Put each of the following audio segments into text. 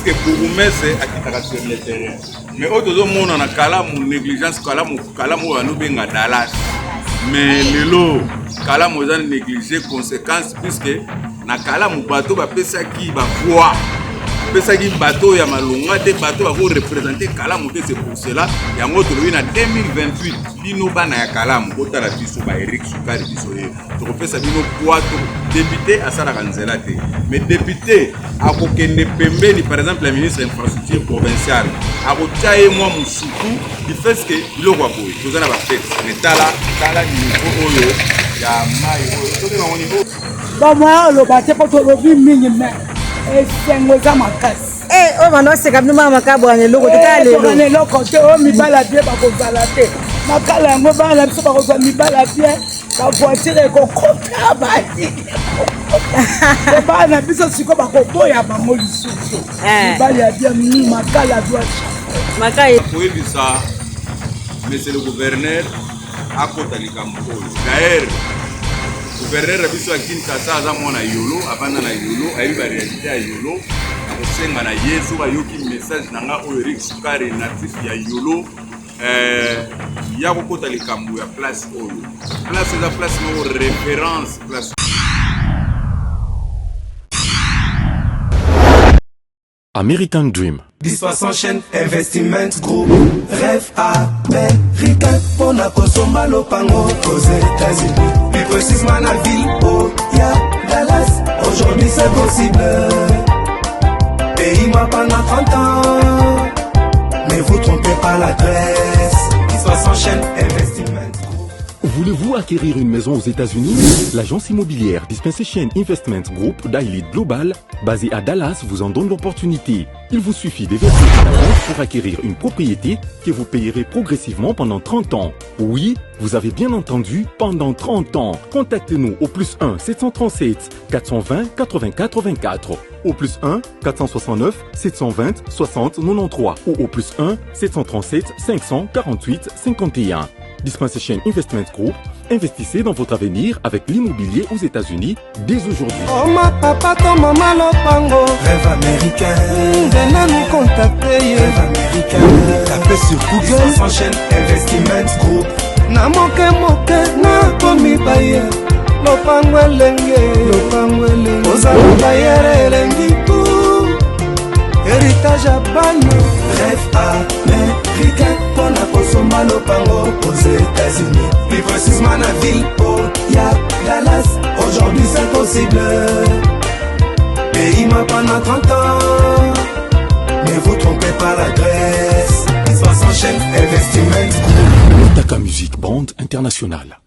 puisque bourgmestre akitaka sur le terrain. Mais autres monde on a kalamu négligence kalamu anobenga Dallas. Mais lelo kalamu eza négliger conséquences puisque na kalamu bateau ba pesa ki ba voix. Pesa ki bateau ya malonga te bateau va représenter kalamu te c'est pour cela yango tolobi na 2028 bino bana ya kalamu kotala biso ba Eric Sukari biso ye. To pesa bino poids député asala kanzela te. Mais député akokende pembeni par exemple la ministre de l'infrastructure provinciale akotaye moi musuku du fait que biloko akoyi tozana ba fête netala tala niveau oyo ya mai oyo to na niveau ba moi lo ba te poto lo bi mingi me esengo za makasi o mano se kabni mama kabwa ne loko te lelo ne loko te o mi bala bien ba ko zala te makala yango bana biso ba ko za mi bala bien ba voiture ko kota ba bana biso siko ba ko boya ba mo lisusu mi bala bien mi makala doit makai oui ça monsieur le gouverneur a kota likambo d'ailleurs gouverneur biso akini kasa za mona yolo abana na yolo ayi ba réalité ya yolo akosenga na yesu ba yoki message nanga o Eric Sukari natif ya yolo ya kokota likambo ya place oyo place za place no référence place American Dream. Disposion chaîne Investment Group. Rêve américain pour la consommer lopango aux États-Unis. Plus précisément la ville où il y a Dallas. Aujourd'hui c'est possible. Pays moi pendant 30 ans. Mais vous trompez pas l'adresse. Disposion chaîne Investment Group. Voulez-vous acquérir une maison aux États-Unis? L'agence immobilière Dispensation Investment Group d'Elite Global, basée à Dallas, vous en donne l'opportunité. Il vous suffit de verser une avance pour acquérir une propriété que vous payerez progressivement pendant 30 ans. Oui, vous avez bien entendu, pendant 30 ans. Contactez-nous au plus 1 737 420 80 84, au plus 1 469 720 60 93 ou au plus 1 737 548 51. Dispensation Investment Group, investissez dans votre avenir avec l'immobilier aux États-Unis dès aujourd'hui. Oh ma papa, ton maman lopango. Rêve américain. Venez nous contacter. Rêve américain. Tapez sur Google. Dispensation Investment Group. Na moke na komi baye. Lopango elenge. Ozala bayere elengi tout. Héritage à bagne. Rêve américain. Pour la consommer lopango aux États-Unis. Plus précisément la ville où il y a Dallas. Aujourd'hui c'est possible. Pays moi pendant 30 ans. Mais vous trompez pas l'adresse. Disposion chaîne Investment Group. Taka Music Band International.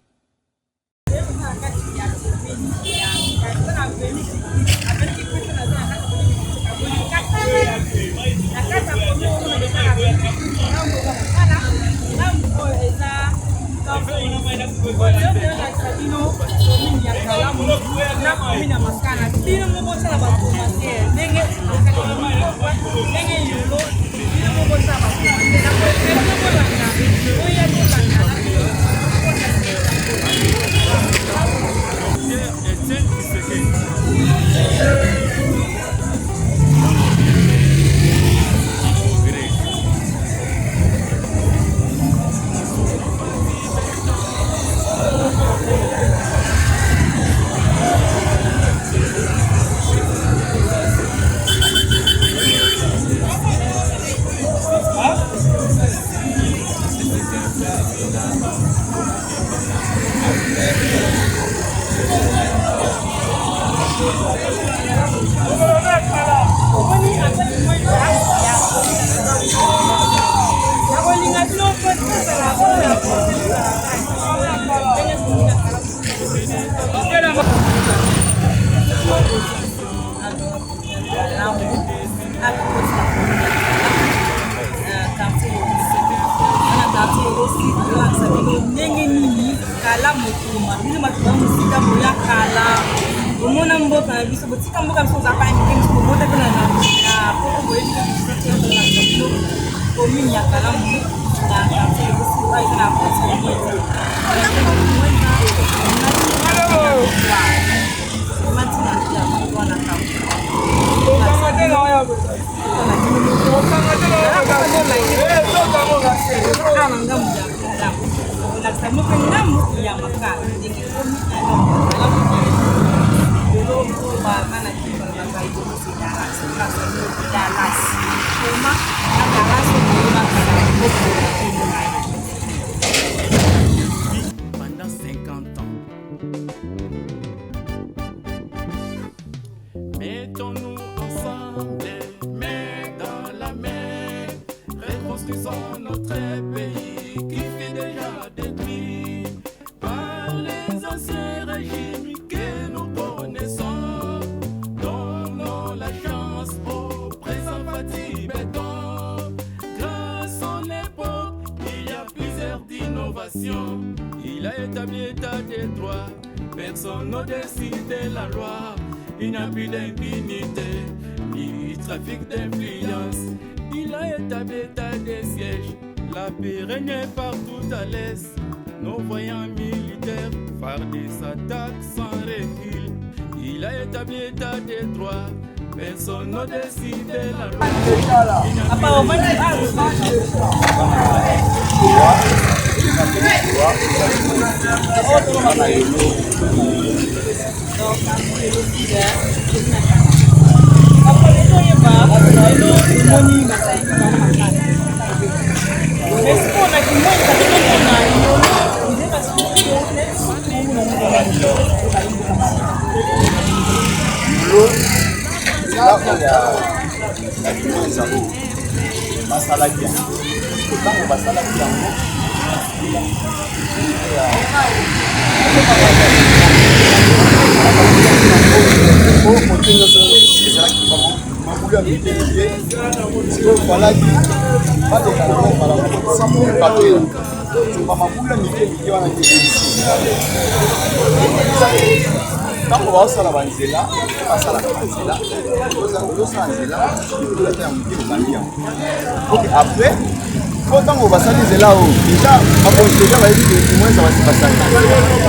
nation. Il a établi état des droits. Personne n'a décidé la loi. Il n'y a plus d'impunité, ni trafic d'influence. Il a établi état des sièges. La paix règne partout à l'est. Nos voyants militaires farent des attaques sans recul. Il a établi état des droits. Personne n'a décidé la loi. Tango baosala banzela basalaka banzela ozosala nzela ozata ya moke obandi yango ok après po ntango basali nzela oyo deja bakonzi deja bayebi ke moinza basi basali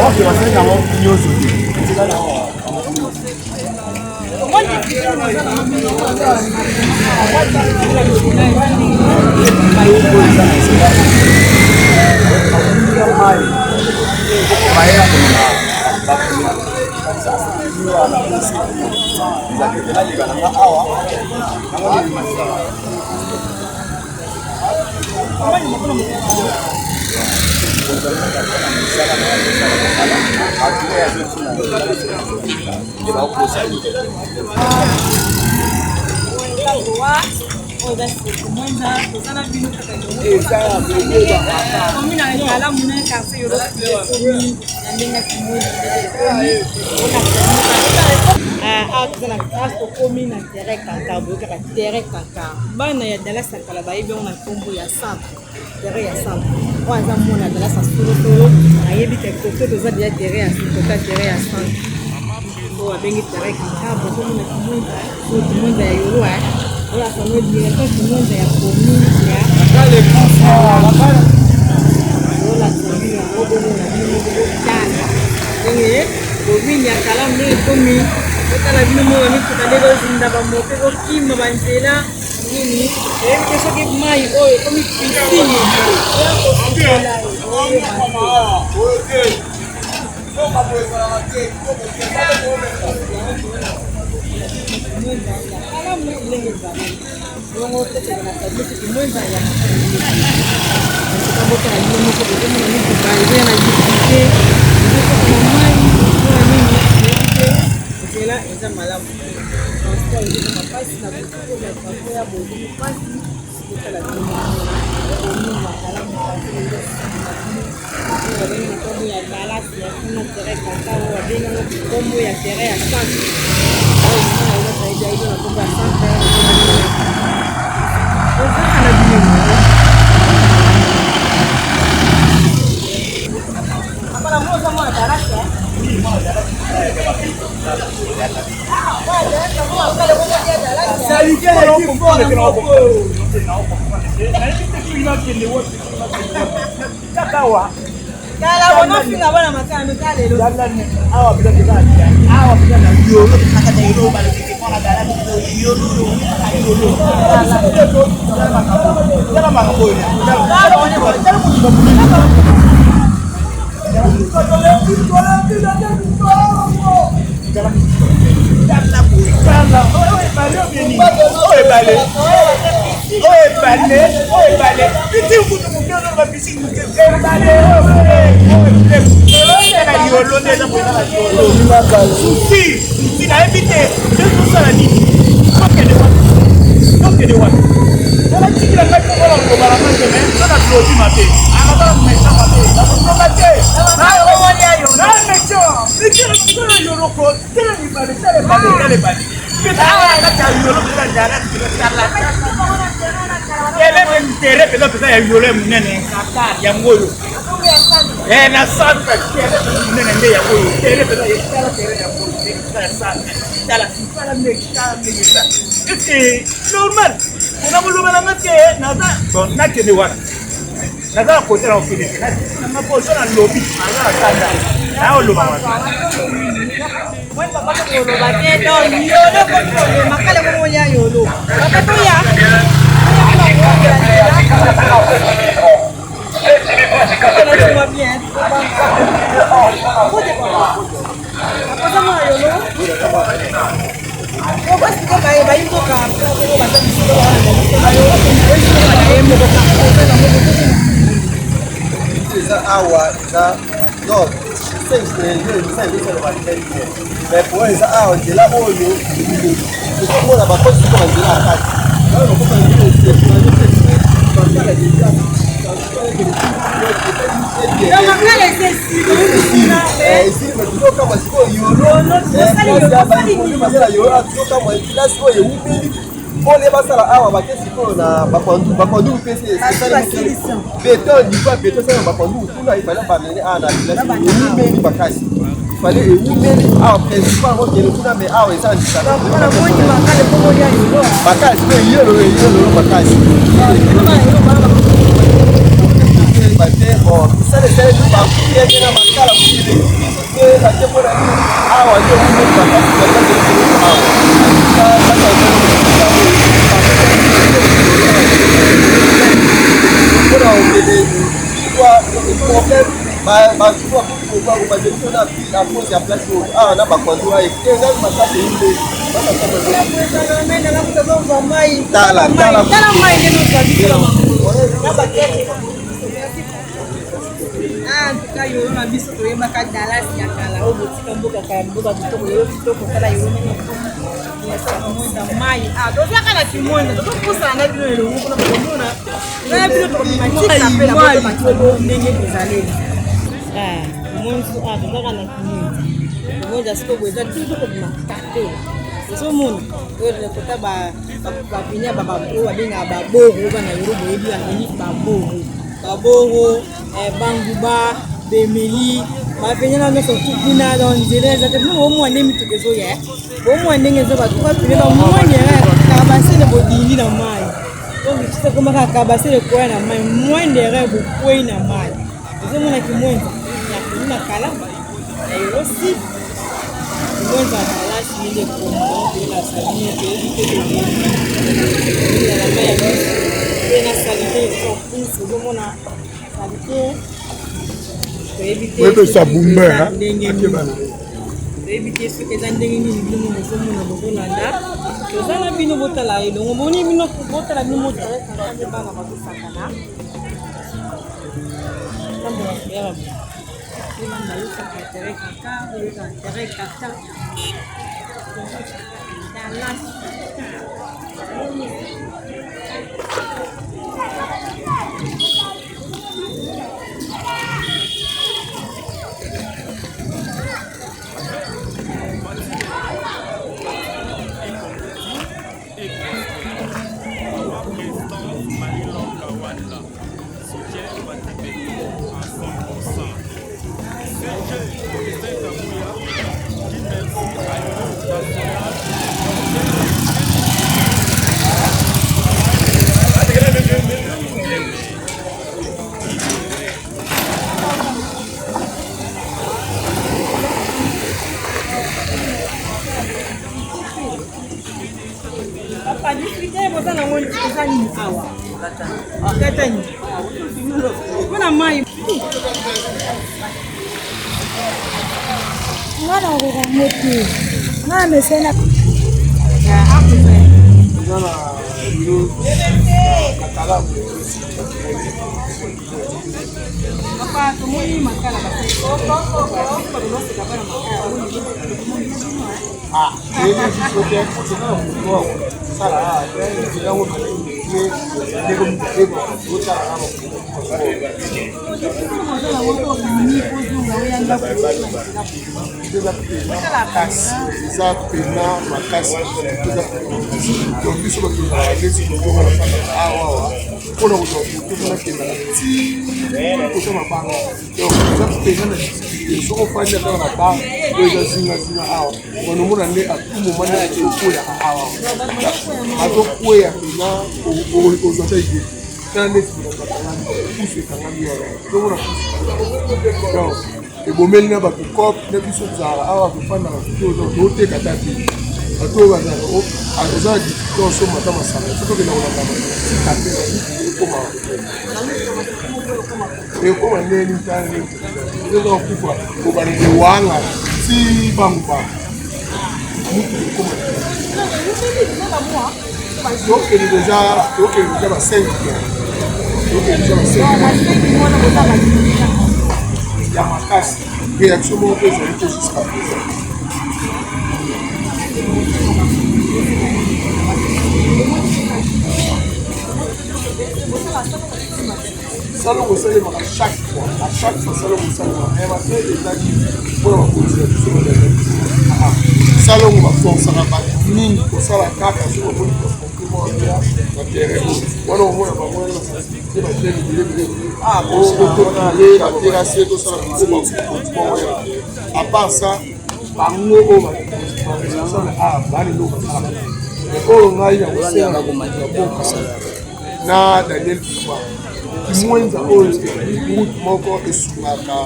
oke basali yango nyonso te nzela yango bana ya dalasa kala bayebi ona kombo ya centre terrain ya centre oaza mona dalasa solosolo ayebi te kote toza dia terrain ya kota terrain ya centre oyo abengi terrain kankabo komona kimonza ya yolo oyo asango directeur kimonza ya commune ya olasangi yango bomona bino tala ndenge commune ya kalamu ndenge ekomi otala bino moyo mituka nde kozinda bamope kokima banzela nini eyebi te soki mai oyo ekomi pisine oya kosukela kalamu ndenge ezalaki bongo totekana tabisi kimwenza ya kabotala bino moko kozomona mituka ezoya na difficulté ezokokana mai oya nini eyebi te nzela eza malamu transport ezoko mapasi na botoko ya transport ya bozoko mpasi ekala bino makalamu babengi kombo ya dalasi ya kuna terrain kaka oyo babenganga kombo ya terrain ya centre oyo mona ezasaidia na kombo ya centre ozakana bino apana moza mwana dalasi kala bonofinga bana makala mikalelo awa bila yolo kaka yolo bale kona dala yolo dala makaboy na centre nene nde ya boyo tere pena yekala tere ya boyo na centre tala sala me ça c'est normal on a voulu la mettre naza bon na kene wana naza côté la ofine na ma position na lobby na kanda na o loba wana moi papa ko loba ke do yolo ko makale ko ya yolo papa to ya awa donc mais pour eza awa nzela oyo okomona bakosi ko banzela ya kati pone basala awa bake sikoyo na bapandu pese beton niveau ya beton sala bapandu tuna ifale bamene awa na village ewumeli makasi ifale ewumeli awa principal mokele kuna me awa eza ndisana makasi pe yelo makasi bate bon salesele bakuyenge na makala kuyile bate mpona awa nde ewumeli makasi yolo na biso toyebaka Dallas ya kala oyo botika mboka kala mboka kitoko yolo kitoko kala yolo mai tozaka na kimonda topusana na bino elongo kuna komona na bino tokomatika mpe na boto makolo ndenge ezaleli monsu tozaka na kimonda kimonda siko boeza toujours kobimakita te ezomona oyo lekota bapinia oyo babengaka baboro bana yolo boyebi banini baboro banguba bemeli bapenyana nyonso tukuna na nzela eza te bino bomwa nde mituka ezoya bomwa ndenge eza bato bapine bamwanyere kabasele bodili na mai donc tisa komaka kabasele koya na mai mwendere bokwei na mai ezomona kimwenza yakoni na kala na erosi kimwenza kalasi nde kombo la saline te la mai ya biso pe na salite ezopuse ezomona salite ça boumbe éviter ce que les ndenge nini bino mozomona bokolanda tozala bino botala elongo boni bino botala bino motalekaka bana bazosakana Kuna mai. Mwana wa mtu. Na amesema Papa, tumoi makala basi. Ah, ele disse que é continuar. Sala, é, eza pena makasi donc biso bakendalesi awawa mpona kotomonakendaka ti kosa mabanga donc eza pena na soko ofandi ataka na ba oyo eza zingazinga awa onomona nde atumoma nde okoyaka awa azokweya pena ozwa ta ide tala neti bakangami pusu ekangami awa ozomona pusu donc ebomeli na bato cope na biso tozala awa kofandaka toteka ta te bato oyo bazalaka oza na difficulté osomba ta masanga soki okenda kolanda tika te ekoma neni tani eza kokufa kobanda ewanga ti banguba mutu ekoma tokende deja ba 5 ya makasi réaction moko mpe ezali te jusqu'à présent salongo esalemaka chaque fois à chaque fois salongo esalemaka bato ezaki mpona bakontina biso salongo baforsaka bato mingi kosala kaka so bamoni na terrain wana omona bamona basensibilité bajene bilebile baterase tosala à part ça bango oyo bani ndo basala oyo ngai ya kosala na Daniel Pouvoir kimwenza oyo route moko esungaka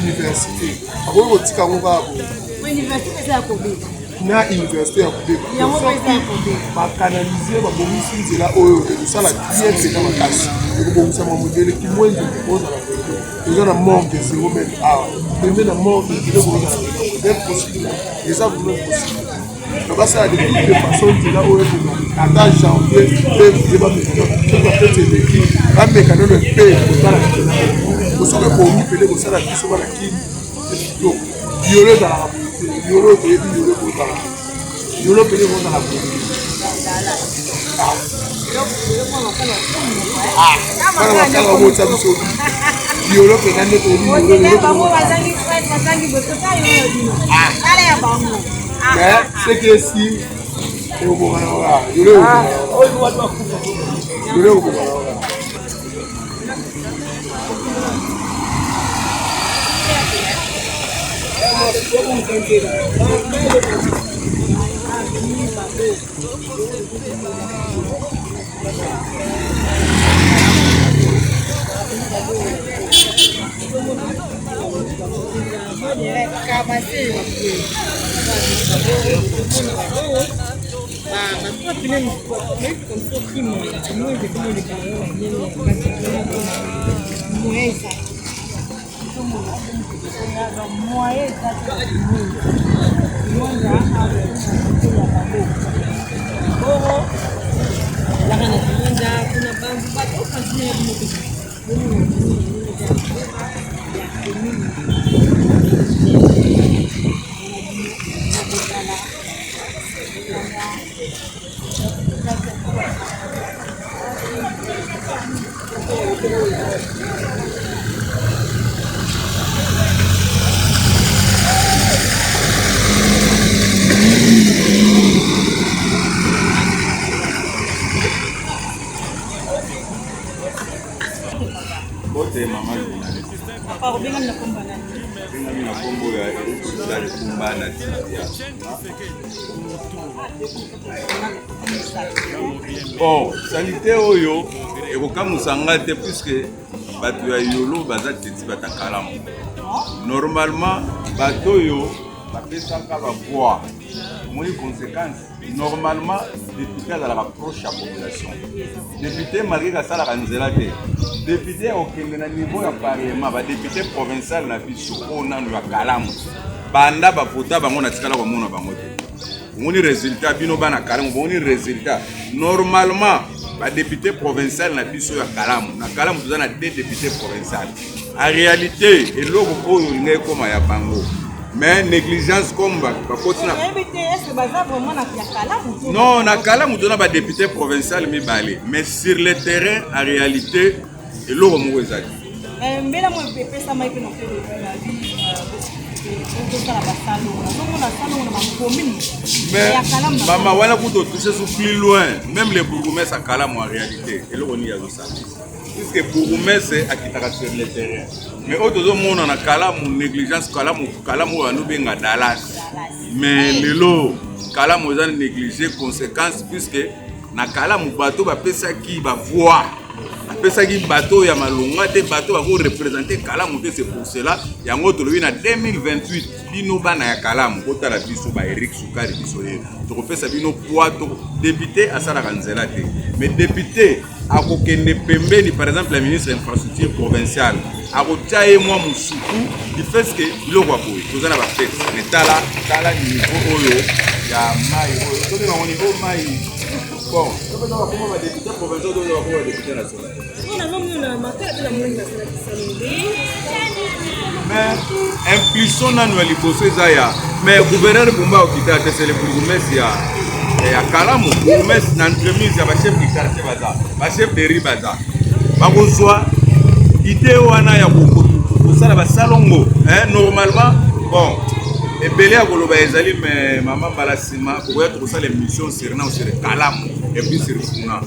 université akoki kotika ngo kaka na université ya kobeba bakanalize babongisi nzela oyo ekosala bien pena makasi ekobongisama modele kimwenza ozala eza na manque de 0 mètre awa pembe na manque ekozala impossible eza vraiment possible basala depuis de façon nzela oyo ata janvier février bameki bameka nono mpe kotala kosoki ebongi pele kosala biso bana kini kitoko biolo ezalaka biolo toyebi biolo kozala biolo pele kozala bana bakanga motya biso biolo pena nde toyebi mais c'est que si au moment là je le Bote mama journaliste. Papa obenga na komba na. Benga na kombo ya Dali Kumbana Tia. Bon, sanité oyo ekokamusanga te puisque bato ya yolo baza teti batakalamu. Normalement bato yo bapesaka bapoids. Moni conséquence. Normalement, député à la proche à la population. Député, malgré que ça la nzela te. Député au niveau du parlement, député provincial na biso on a eu kalamu. Banda ba vota bango na tikala ko mona bango te. Moni résultat bino bana kalamu, moni résultat. Normalement, ba député provincial na biso ya kalamu. Na kalamu tozana deux députés provinciaux. En réalité, eloko oyo ngai koma ya bango. mais négligence comme non na kalamu tona ba député provincial mibale mais sur le terrain en réalité eloko moko ezali mbela mo pesa mai pe no pe mais maman wala kuto toucher sur plus loin même les bourgmestres à kalamu en réalité eloko ni yazo ça puisque bourgmestre akitaka sur le terrain mais autres monde na kalamu négligence kalamu anu benga Dallas mais lelo kalamu za négliger conséquences puisque na kalamu bateau ba pesa ki ba voix pesa ki bateau ya malonga te bateau ba ko représenter kalamu te c'est pour cela yango to na 2028 bino bana ya kalamu ko tala biso ba Eric Sukari biso ye to ko pesa bino poids to député asala kanzela te mais député akokende pembeni par exemple la ministre de l'infrastructure provinciale akotaye moi musuku du fait que biloko akoyi tozana ba fête mais tala niveau oyo ya mai oyo to na niveau mai bon to na ba kuma ba député provincial to na ba kuma député national mais impulsion nanu ya liboso ezaya mais gouverneur Bumba okita te c'est le bourgmestre ya kalamu bourgmestre na entremise ya ba chef de quartier baza ba chef de rue baza bakozwa idée wana ya kosala ba salongo normalement bon ebele ya koloba ezali mais mama balasima koya tosala émission sur na sur kalamu et puis sur funa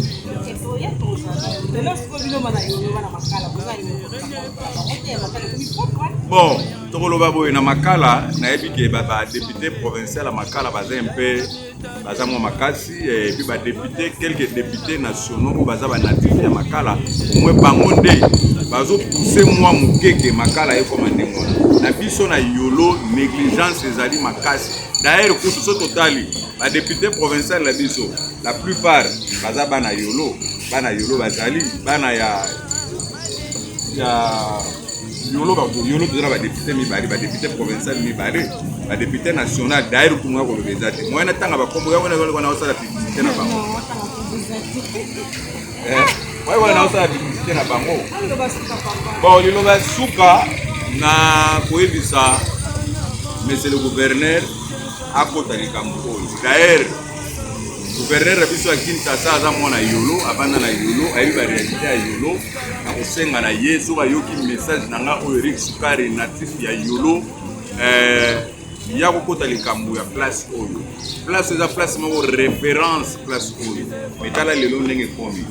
bon tokoloba boye na makala nayebi ke ba député provincial à makala baza un peu baza mo makasi et puis ba député quelques députés nationaux ko baza ba natif ya makala au moins bango nde bazo pousser moi mukeke makala e comme ndemo na biso na yolo négligence ezali makasi d'ailleurs pour ce totali ba député provincial la biso la plupart baza bana yolo bazali bana ya yolo tozala ba député mibale ba député provincial mibale ba député national d'ailleurs pour moi ko lobezate moi na tanga ba kombo wana osala publicité na bango wana osala publicité na bango bon lilo ba suka na koyebisa monsieur le gouverneur akota likambo oyo d'ailleurs gouverneur biso ya Kinshasa aza mwana yolo abanda na yolo ayiba réalité ya yolo akosenga na yesu ayoki message nanga oyo Eric Sukari natif ya yolo ya kokota likambo ya place oyo place eza place moko référence place oyo metala lelo ndenge komi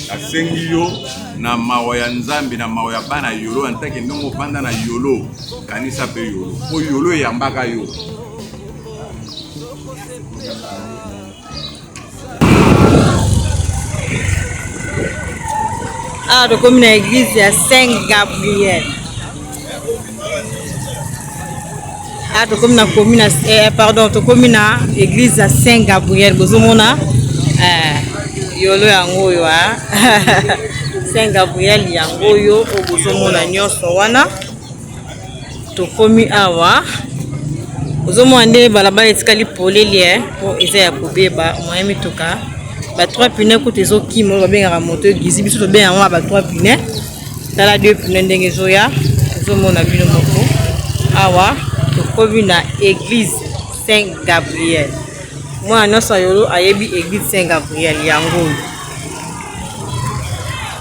asengi yo na mawa ya nzambe na mawa ya bana yolo antake ndongo banda na yolo kanisa pe yolo po yolo eyambaka yo tokomi na église ya Saint Gabriel tokomi na commune tokomi na église ya Saint Gabriel bozomona yolo yango oyo Saint Gabriel yango oyo bozomona nyonso wana tokomi awa bozomona nde balabala etikali polele po eza ya kobeba moyen mituka ba 3 pneus ko tezo kimo ba benga moto gizi biso to benga ba 3 pneus tala 2 pneus ndenge zoya zomona bino moko awa to kobi na église Saint Gabriel moi no sayolo ayebi église Saint Gabriel yango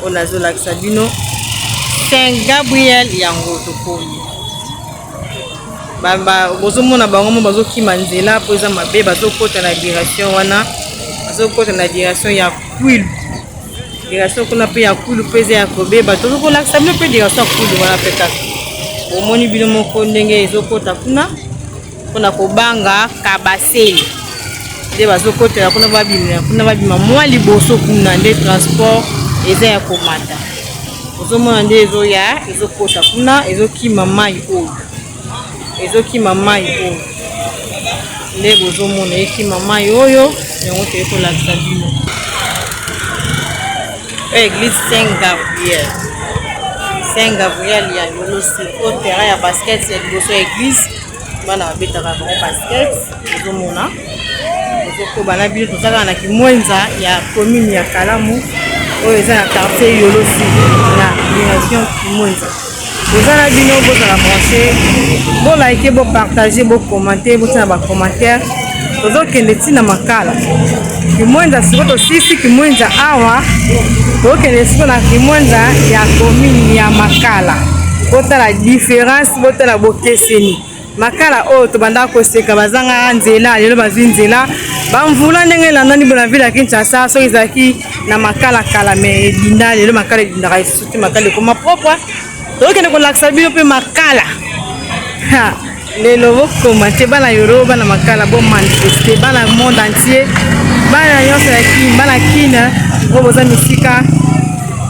ona zola kisabino Saint Gabriel yango to kobi bamba bozomona bango mo bazokima nzela po eza mabe bazokota na direction wana azokota na direction ya Kwilu direction kuna pe ya Kwilu peze ya kobeba tozokola sabino pe direction Kwilu wana pe kaka omoni bino moko ndenge ezokota kuna kobanga Kabasele nde bazokotela kuna babima mwa liboso kuna nde transport eza ya komata ozomona nde ezoya ezokota kuna ezokima mai oyo nde bozomona ekima mai oyo yango toyekolakisa bino église Saint Gabriel ya yolo siko terrain ya basket ya liboso ya église bana babetaka bango basket bozomona bana bino tozalaka na kimwenza ya commune ya Kalamu oyo eza na quartier yolo siko na direction kimwenza Vous avez bien vous à la brancher. Vous likez, vous partagez, vous commentez, vous avez des commentaires. Vous avez que les tina makala. Kimoenza sikoto sisi kimoenza awa. Vous avez que les sikoto kimoenza ya commune ya makala. Vous avez la différence, vous avez la beauté seni. Makala o to banda ko seka bazanga nzela lelo bazinzela bamvula ndenge la nani bona vile Kinshasa so izaki na makala kala me dinda lelo makala dinda ka suti makala ko mapropre to kene ko laksa bino pe makala ha lelo ko mate bana Yoruba na makala bo manifester bana monde entier bana yoso ya ki bana kina bo boza misika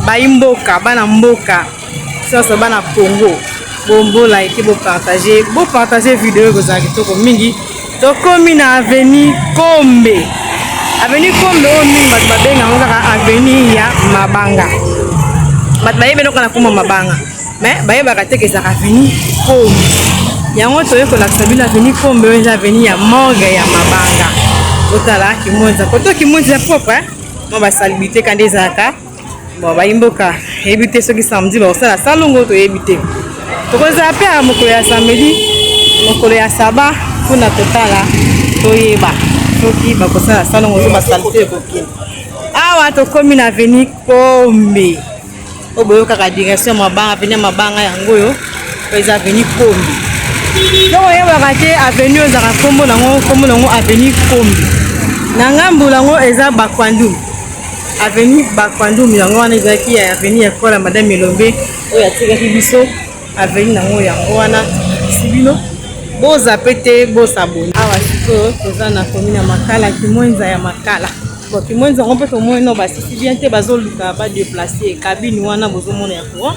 baimboka bana mboka so bana Congo. Bon like bon partager vidéo que ça to mingi to komi na avenue Kombe o mingi bat babenga ngaka avenue ya Mabanga bat baye beno kana kuma Mabanga mais baye bakateke za avenue Kombe yango to yeko la sabila avenue Kombe o avenue ya Morgue ya Mabanga otala kimonza koto kimonza propre mo ba salibité kande zaka bon ba imboka ebité soki samedi ba osala salongo to ebité. Tokoza pe a mokolo ya samedi mokolo ya saba kuna totala toyeba soki bakosala salongo to basalite kokini awa to komi na avenue Kombe oboyo kaka direction Mabanga avenue Mabanga yango yo peza avenue Kombe donc yeba kate avenue ozaka kombo nango avenue Kombe na ngambu lango eza Bakwandum avenue Bakwandum yango wana ezaki ya avenue ya kola madame Elombe oyo atikaki biso avenue nango yango wana sibino boza pete bosa boni awa siko toza na commune ya makala kimwenza ya makala bo kimwenza on peut au moins no ba si bien te bazoluka ba déplacer cabine wana bozomona ya courant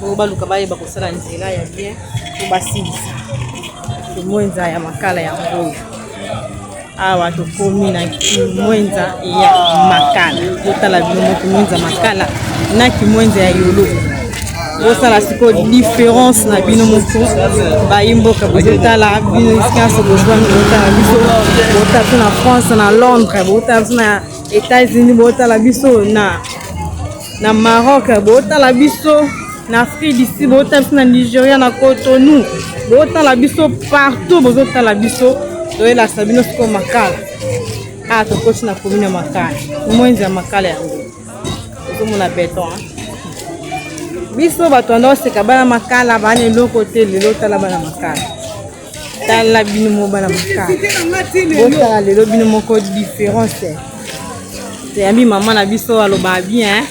bo baluka ba yeba kosala nzela ya bien ko basilisa kimwenza ya makala ya ngoyo awa to commune na kimwenza ya makala totala bino kimwenza makala na kimwenza ya yolo. Bosala siko différence na bino moko baimboka bozotala bino iskaso bozwana botala biso botala na France na Londres botala na États-Unis botala biso na Maroc botala biso na Afrique du Sud botala biso na Nigeria na Cotonou botala biso partout bozotala biso toyela sabino siko makala to kochi na commune makala mwenzi ya makala yango ozomona beton biso bato ando seka bana makala bana eloko te lelo tala bana makala tala bino mo bana makala botala lelo bino moko différence te yambi mama na biso aloba bien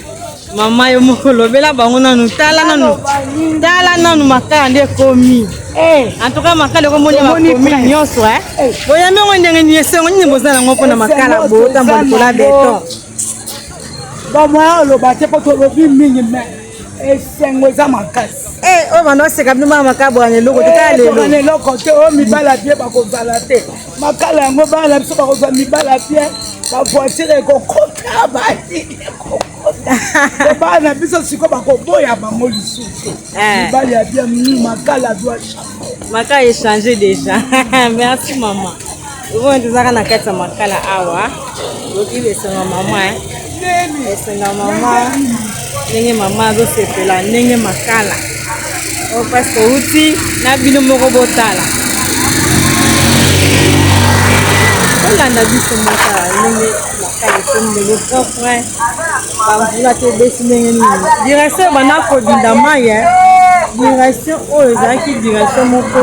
mama yo moko lobela bango nanu tala nanu makala nde komi en tout cas makala ko moni makomi nyonso boyambi ngo ndenge ni esengo nyine bozala ngo pona makala botambola kola beton bamwa aloba te poto lobi mingi me esengo za makasi o bana seka bino makabo ane loko te lelo ane loko te o mibala bien bakozala te makala yango bana biso bakozala mibala bien bavoiture ekokota bali ekokota bana biso siko bakoboya bango lisusu mibali ya bien makala doit changer makala échanger déjà merci maman oyo tozaka na kati ya makala awa oki besenga mama esenga mama ndenge mama azosepela ndenge makala o parce que uti na bino moko botala olanda biso makala ndenge makala ekombe le propre bamvula te besi ndenge nini direction bana kodinda mai direction oyo ezalaki direction moko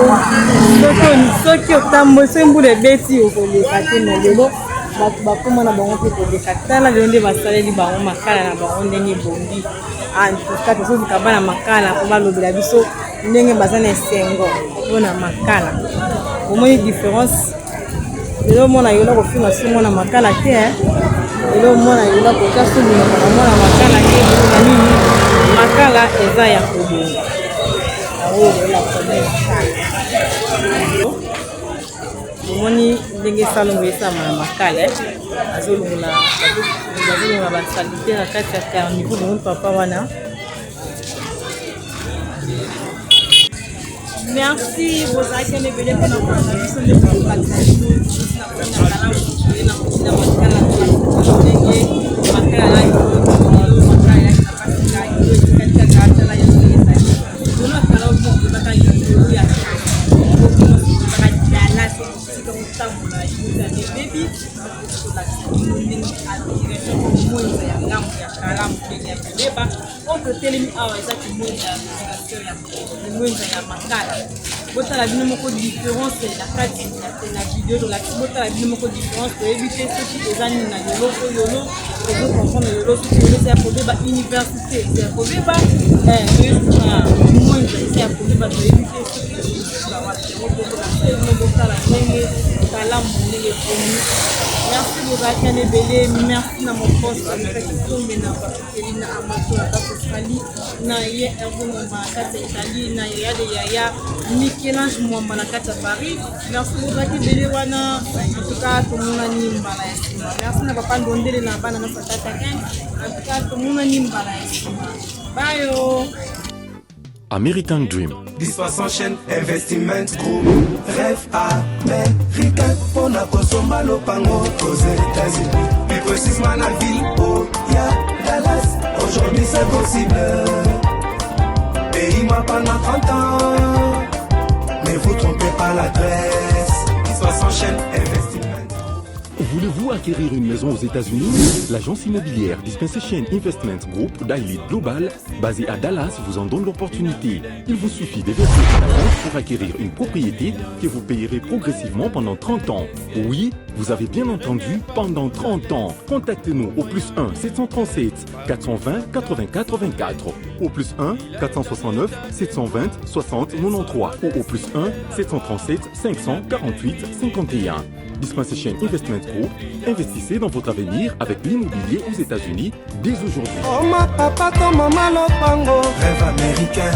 soki otambo so mbula ebeti okoleka te na lelo bato bakoma na bango mpe koleka tala lelo nde basaleli bango makala na bango ndenge ebongi antuka tozobuka bana makala mpo balobela biso ndenge baza na esengo mpona makala omoni différence lelo mona yola kofinga so mwana makala te lelo mona yola kota so binaka na mwana makala te mpona nini makala eza ya kobonga yango olela kone makala omoni ndenge salongo esama na makala azolongola basalite na kati ya carniveau bongo papa wana. Merci bozalaki na ebele mpona kolanda biso nde bokokalisa biso na makala ndenge makala na makala yaki na pasi ngai etikati kaka atala yo ezali mutane bebi mwenza ya ngambo ya kalamu ndenge ya kobeba oyo totelemi awa ezaki mwenza ya mwenza ya makala botala bino moko différence na kati na video tolakisi botala bino moko différence toyebi te soki eza nini na lelo po yolo ezokomprendre lelo soki yolo eza ya kobeba université eza ya kobeba mwenza eza ya kobeba toyebi te soki botala ndenge kalamu ndenge ekomi. Merci bozalaki na ebele, merci na moposte amekaki tombe na bakeli na amato na kati Australie na ye Hervé Mwamba na kati ya Italie na Yaya de Yaya Michelange Mwamba na kati ya Paris. Merci bozalaki ebele wana antuka tomonani mbala ya nsima. Merci na papa Ndondele na bana na patata ken antuka tomonani mbala ya nsima. Bayo. American Dream. Dispense chaîne Investiment Group. Rêve américain pour la consommer lopango aux États-Unis. Plus précisément la ville où il y a Dallas. Aujourd'hui c'est possible. Pays moi pendant 30 ans. Mais vous trompez pas l'adresse. Dispense chaîne Investiment. Voulez-vous acquérir une maison aux États-Unis? L'agence immobilière Dispensation Investment Group d'Ailey Global, basée à Dallas, vous en donne l'opportunité. Il vous suffit de verser une avance pour acquérir une propriété que vous payerez progressivement pendant 30 ans. Oui, vous avez bien entendu, pendant 30 ans. Contactez-nous au +1 737 420 84 24, au +1 469 720 60 93 ou au +1 737 548 51. Dispensation Investment Group, investissez dans votre avenir avec l'immobilier aux États-Unis dès aujourd'hui. Oh ma papa, ton maman lopango. Rêve américain.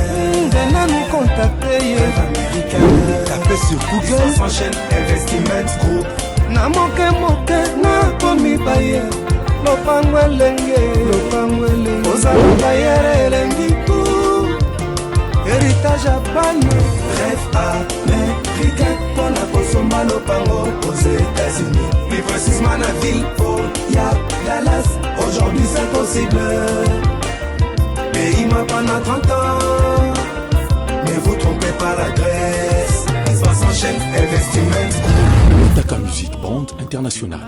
Venez nous contacter. Rêve américain. Tapez sur Google. Sans chaîne Investiment Group. Na moke na komi baye. Lopango elenge. Lopango elenge. Ozala baye elengi tout. Héritage à panne. Rêve américain. Pour la consommer lopango aux États-Unis. Plus précisément la ville où il y a Dallas. Aujourd'hui c'est possible. Pays m'a pendant 30 ans. Mais vous trompez pas l'adresse. Ça s'enchaîne Investiment Group. Taka Music Band International.